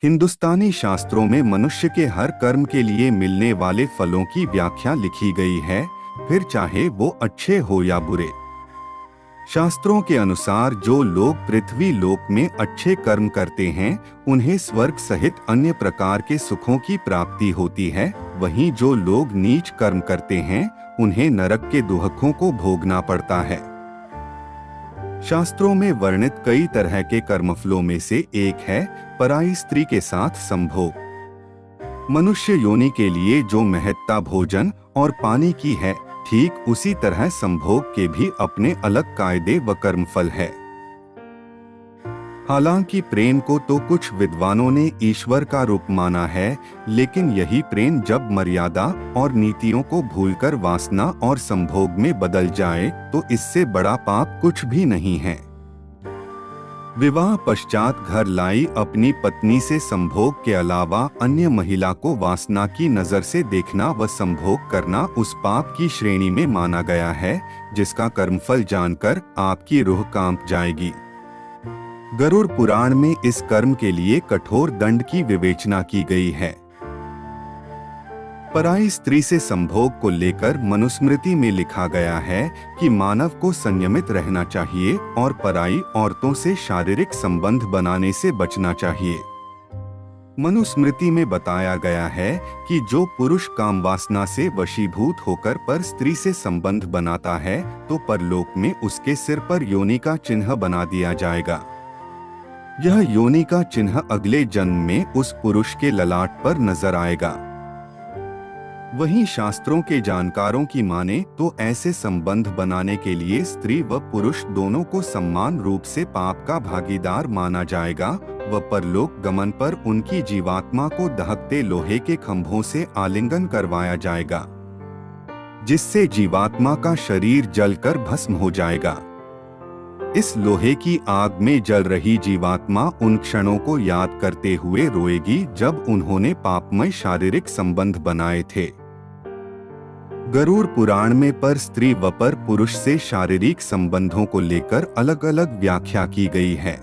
हिंदुस्तानी शास्त्रों में मनुष्य के हर कर्म के लिए मिलने वाले फलों की व्याख्या लिखी गई है, फिर चाहे वो अच्छे हो या बुरे। शास्त्रों के अनुसार जो लोग पृथ्वी लोक में अच्छे कर्म करते हैं उन्हें स्वर्ग सहित अन्य प्रकार के सुखों की प्राप्ति होती है, वहीं जो लोग नीच कर्म करते हैं उन्हें नरक के दुहकों को भोगना पड़ता है। शास्त्रों में वर्णित कई तरह के कर्मफलों में से एक है पराई स्त्री के साथ संभोग। मनुष्य योनि के लिए जो महत्ता भोजन और पानी की है, ठीक उसी तरह संभोग के भी अपने अलग कायदे व कर्मफल है। हालांकि प्रेम को तो कुछ विद्वानों ने ईश्वर का रूप माना है, लेकिन यही प्रेम जब मर्यादा और नीतियों को भूलकर वासना और संभोग में बदल जाए तो इससे बड़ा पाप कुछ भी नहीं है। विवाह पश्चात घर लाई अपनी पत्नी से संभोग के अलावा अन्य महिला को वासना की नजर से देखना व संभोग करना उस पाप की श्रेणी में माना गया है, जिसका कर्मफल जानकर आपकी रूह कांप जाएगी। गरुड़ पुराण में इस कर्म के लिए कठोर दंड की विवेचना की गई है। पराई स्त्री से संभोग को लेकर मनुस्मृति में लिखा गया है कि मानव को संयमित रहना चाहिए और पराई औरतों से शारीरिक संबंध बनाने से बचना चाहिए। मनुस्मृति में बताया गया है कि जो पुरुष काम वासना से वशीभूत होकर पर स्त्री से संबंध बनाता है तो परलोक में उसके सिर पर योनि का चिन्ह बना दिया जाएगा। यह योनि का चिन्ह अगले जन्म में उस पुरुष के ललाट पर नजर आएगा। वहीं शास्त्रों के जानकारों की माने तो ऐसे संबंध बनाने के लिए स्त्री व पुरुष दोनों को समान रूप से पाप का भागीदार माना जाएगा व परलोक गमन पर उनकी जीवात्मा को दहकते लोहे के खंभों से आलिंगन करवाया जाएगा, जिससे जीवात्मा का शरीर जलकर भस्म हो जाएगा। इस लोहे की आग में जल रही जीवात्मा उन क्षणों को याद करते हुए रोएगी जब उन्होंने पापमय शारीरिक संबंध बनाए थे। गरुड़ पुराण में पर स्त्री व पर पुरुष से शारीरिक संबंधों को लेकर अलग अलग व्याख्या की गई है।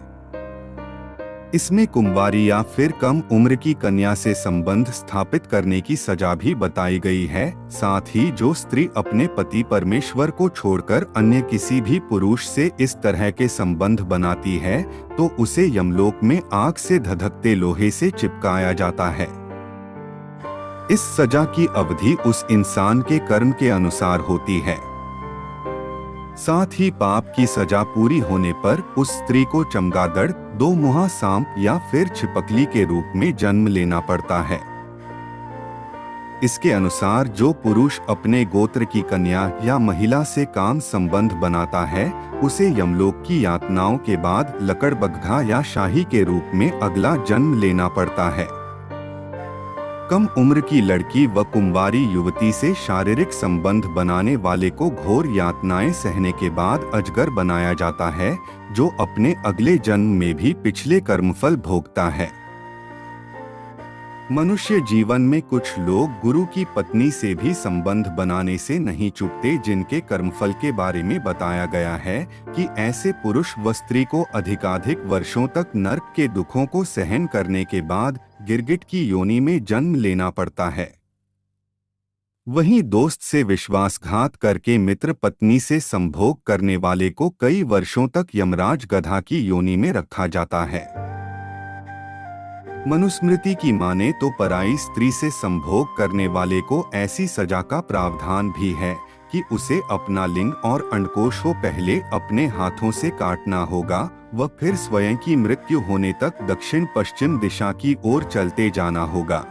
इसमें कुंवारी या फिर कम उम्र की कन्या से संबंध स्थापित करने की सजा भी बताई गई है। साथ ही जो स्त्री अपने पति परमेश्वर को छोड़कर अन्य किसी भी पुरुष से इस तरह के संबंध बनाती है तो उसे यमलोक में आग से धधकते लोहे से चिपकाया जाता है। इस सजा की अवधि उस इंसान के कर्म के अनुसार होती है। साथ ही पाप की सजा पूरी होने पर उस स्त्री को चमगादड़, दो मुहा सांप या फिर छिपकली के रूप में जन्म लेना पड़ता है। इसके अनुसार जो पुरुष अपने गोत्र की कन्या या महिला से काम संबंध बनाता है उसे यमलोक की यातनाओं के बाद लकड़बग्घा या शाही के रूप में अगला जन्म लेना पड़ता है। कम उम्र की लड़की व कुंवारी युवती से शारीरिक संबंध बनाने वाले को घोर यातनाएं सहने के बाद अजगर बनाया जाता है, जो अपने अगले जन्म में भी पिछले कर्मफल भोगता है। मनुष्य जीवन में कुछ लोग गुरु की पत्नी से भी संबंध बनाने से नहीं चूकते, जिनके कर्मफल के बारे में बताया गया है कि ऐसे पुरुष व स्त्री को अधिकाधिक वर्षों तक नरक के दुखों को सहन करने के बाद गिरगिट की योनि में जन्म लेना पड़ता है। वहीं दोस्त से विश्वासघात करके मित्र पत्नी से संभोग करने वाले को कई वर्षों तक यमराज गधा की योनि में रखा जाता है। मनुस्मृति की माने तो पराई स्त्री से संभोग करने वाले को ऐसी सजा का प्रावधान भी है कि उसे अपना लिंग और अंडकोश को पहले अपने हाथों से काटना होगा व फिर स्वयं की मृत्यु होने तक दक्षिण पश्चिम दिशा की ओर चलते जाना होगा।